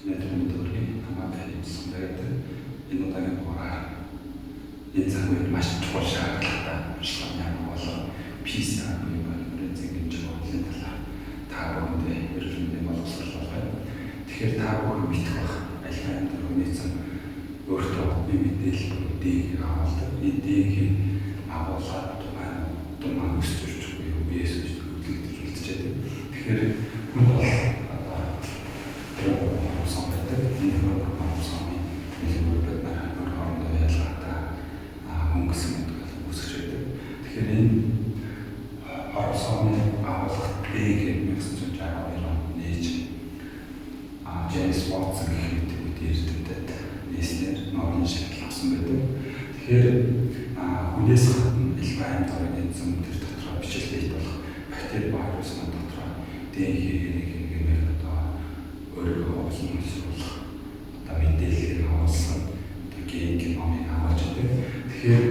Өнөөдрийн өдрийн хамаатай хэлсэн байдаг энэ удаагийн дугаараар энэ цаг үед маш чухал шаардлагатай уншлагын ямар болон PISA буюу Орчин зэнгийн жишээний талаар та бүхэндээ эргэлмийн боловсрол байна. Тэгэхээр та бүхэн мэдэх бах аль хэдийн өнөөцөн өөртөө энэ мэдээлэл дээг авалдаг. Энэ дэгийг агуулгаар тухайн өсвөрч буюу Есүс хөдөлгөж үлдчихэд. Тэгэхээр хүн бол James Watson гэх эрдэмтэд нийслэлээр Нобелийн шагнал авсан байдаг. Тэгэхээр хүнээс гадна элбайн дорын зам төр дотор бичлэгдэж болох бактери вирусны дотор ДНХ-ийг өөрөөр олон зүйлсүүлэх мэдээллийг харуулсан ген геномыг харуулж байдаг. Тэгэхээр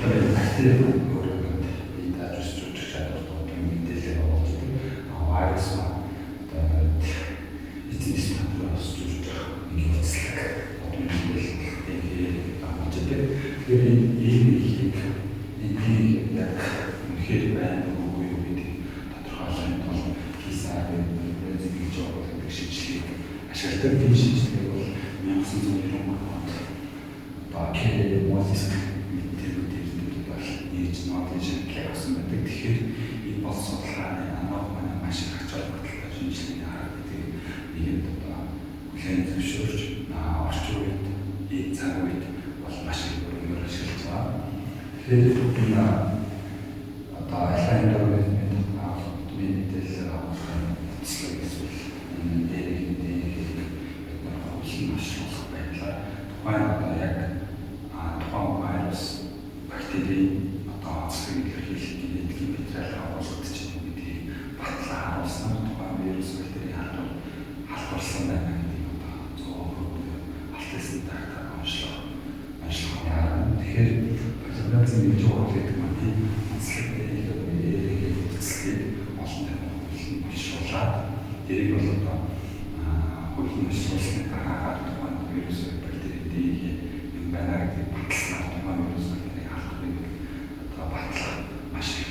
энэ бактери өөрөөр бие дааж үүсгэж чаддаг мэдээллийг харуулж байдаг. Вирус ашигладаг энэ шинжилгээ бол 1990 онд Бакер Молис мэдээлэлүүд бол нээж Нобелийн шагнал авсан байдаг. Тэгэхээр энэ бол судалгааны манай маш их ач холбогдолтой шинжилгээний арга гэдэг нэгэнд хүлээн зөвшөөрч орчин үед энэ цаг үед бол маш их өөрөөр ашиглаж байгаа. Тэгэхээр энэ алхайн дөрвийн мэдээлэл авах хэсэг эсвэл энэ тухайн яг тухайн вирус бактери онцлог илэрхийлэх генетикийн материал агуулгад ч гэдгийг батлан харуулснаар тухайн вирус бактери халдварласан байна гэдгийг алтайсан дагтаа онцлог яарна. Тэгэхээр полимеризм гэж үүрэг манай онцлог эрийг үзэлцээд олон төвөөрөлд бишуулаад эрийг бол хөлн бишуулсны дараагаар тухайн вирус юм байна гэдэг баталсан тухайн вирус бактерийг халахыг батлах маш их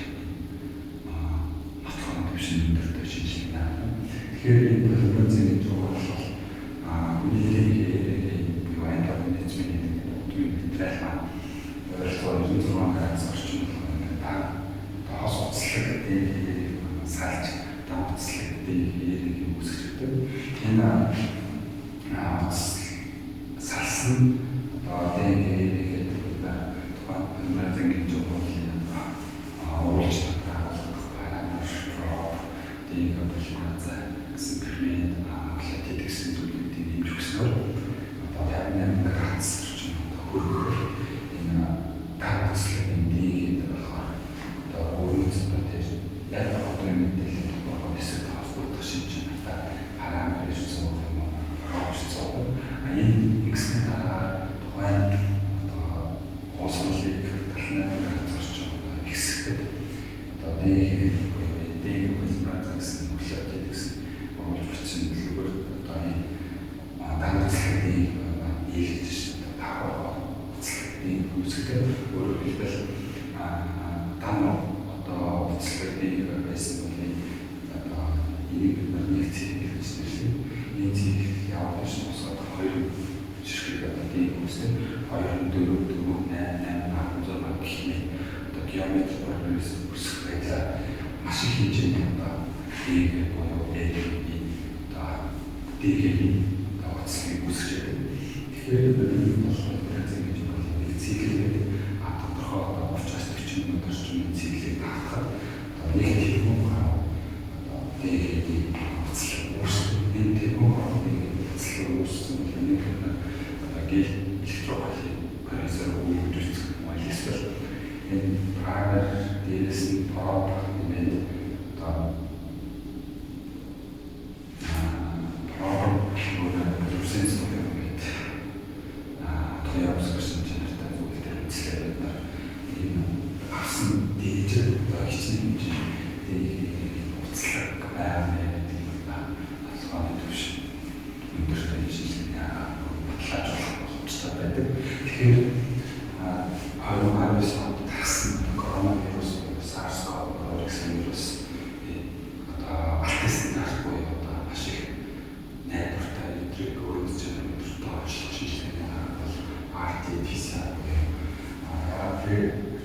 батлах төвшин өндөртэй шинжилгээ байна. Тэгэхээр энэ полимеризм гэж бол үнэлгээний буюу антиорганизмын материал өөрөлдөө 96 градус орчим хос уцлаг салж давцлаг дээг үүсгэдэг. Энэ салсан ДНХ-ийг тухайн полимеризм гэж оруулж байгуулах параметр ДНХ полимериза гэсэн фермент латит гэсэн зүйлүүдийг нэмж өгснөөр 58 градус орчим хөрвөөр энэ давцлагын ДНХ-д болохоор өөрөөсөө яг одоо мэдээлэл болгох эсвэл холбогдох шинжилгээтэй параметр гэсэн үг юм аа. Энэ экстрем тухайн хосмолыг талнаад гаргаж хэсэгт дээг полимериза гэсэн үлээдэг гэсэн оруулж бичсэн дэлгүүр энэ дамжлагыг нийлж таваа уцлагыг үүсгэж өөрөөр хэлбэл уцлагыг байсан бол энийг нэг зэрэг хэрэгжүүлсэн. Энэ зэрэг явуулж босоод хоёр ширхэг дээг үүсгэн 2 4 4 8 8 10 гэх мэт геометри прогресс үүсгэх байлаа. Маш их хэмжээний дээг буюу дэгийн уцлагыг үүсгэж байдаг. Тэгэхээр энэ болохоор полимеризм гэж бол нэг циклийг тодорхой 30-40 минут орчим циклийг даахад нэг тэрбум дэгийн уцлаг үүсгэх энэ тэрбум уцлаг үүсгэх нэг электрокализер үйлдвэрлэх эсвэл энэ пример дээрээс нь проб гэмээр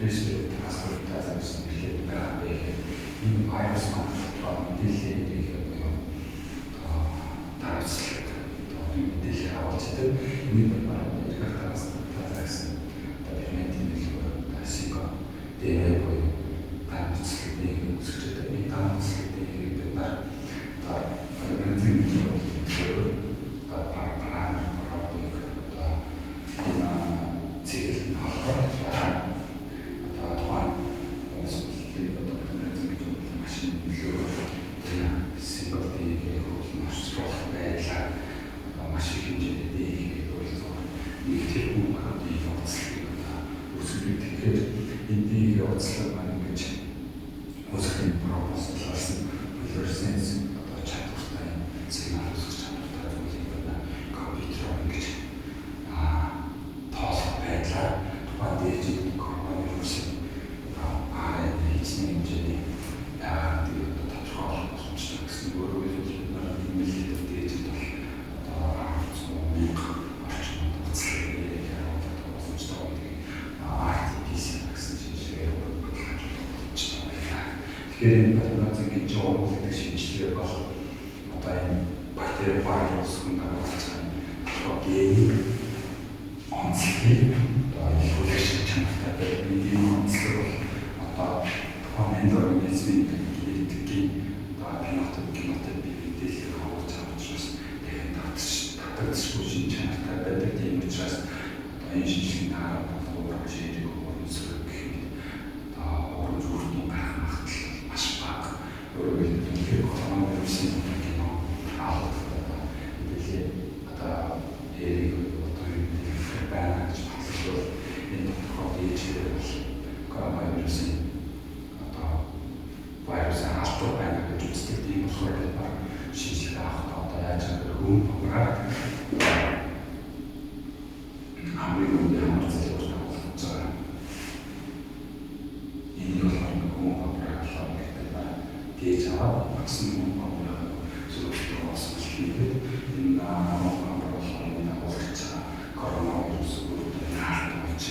респираторын трансфертаз гэсэн хэлээд байгаа байх. Энэ вирус маань мэдээлэл буюу тарцлаг мэдээлэл авалцдаг. Энийг бараг эргээр трансфертаз гэсэн ферментийн хэлбэр синго дээр буюу тарцлагыг үүсгэж байгаа. Энэ тарцлагыг бид нар ферментийн хэлбэр Тэгэхээр патогенын жоо гэдэг шинжилгээ бол одоо энэ бактери вирус хүндрэлтэй гений онцлог одоо илүүрсэн чанартай байдаг. Энэ онцлог бол одоо эндоорганизмын генетикийн фенотип мэдээлэл хавж байгаа учраас дахин татагдчихгүй шинж чанартай байдаг. Тийм учраас одоо энэ шинжилгээний дараа ураг шийдвэр өгөх зүйл гэх юм. Ураг зүрхний гарах магадлал маш бага. Өөрөөр хэлбэл коронавирусын геном авах мэдээлэл одоо эрийг одоо энэ байна гэж батлуулах энэ тодорхой ээжээр бол коронавирусын одоо вирусын алдаа байна гэж үздэг. Тийм болохоор бид баг шинжилгээ авах одоо яаж байгаа хүн хамраа хамгийн өндөр хамраа зөвлөж байгаа. Энэ бол хүн хамраа дээж аваад максимум хамраа зөвлөлтөөр болсон хэлээд энэ хамраа болохын агуулж коронавирус үүрэг хаалт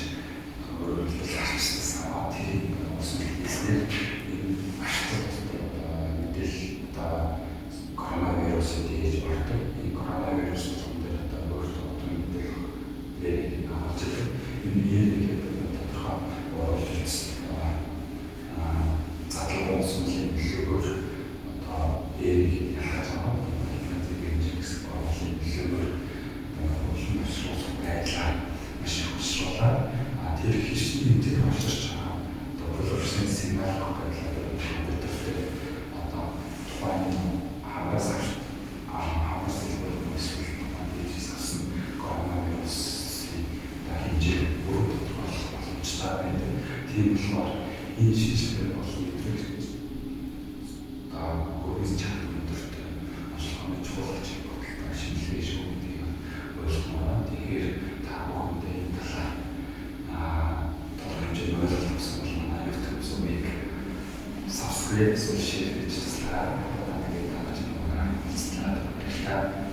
өөрөөр хэлбэл асуусан аваад тэрийг болсон хэлснээр энэ ашигтай мэдээлэл одоо коронавирусын дээж болдог. Энэ коронавирус дээр одоо өөртөө мэдээлэл авч байгаа. Энэ нэрийг тодорхой оруулж задлан сүнсийн билүүгээр одоо эрийг ялгаж байгаа. Энэ гэсэн оруулын билүүгээр улсын байдлаа маш их өсрүүлээд тэр хийсэн тэр болчихж байгаа. Одоо улсын сигнал байдлаар компьютертэй одоо тухайн хагас хэлбэр үүсгэх гэсэн коронавирусын хэмжээ бүрд боломжтой байдаг. Тийм болохоор энэ шинжилгээ болсон мэдрэгч өөрийн чадвар өндөртэй онцлогооны чухалч бодлоо шинжилгээ шүү гэдгийг ойлгомоор. Тэгэхээр та бүхэндээ энэ талаар тодорхой хэмжээний ойлголт авсан бол манай YouTube сувыг subscribe share гэж туслаа. Тэгээд тааж байгаа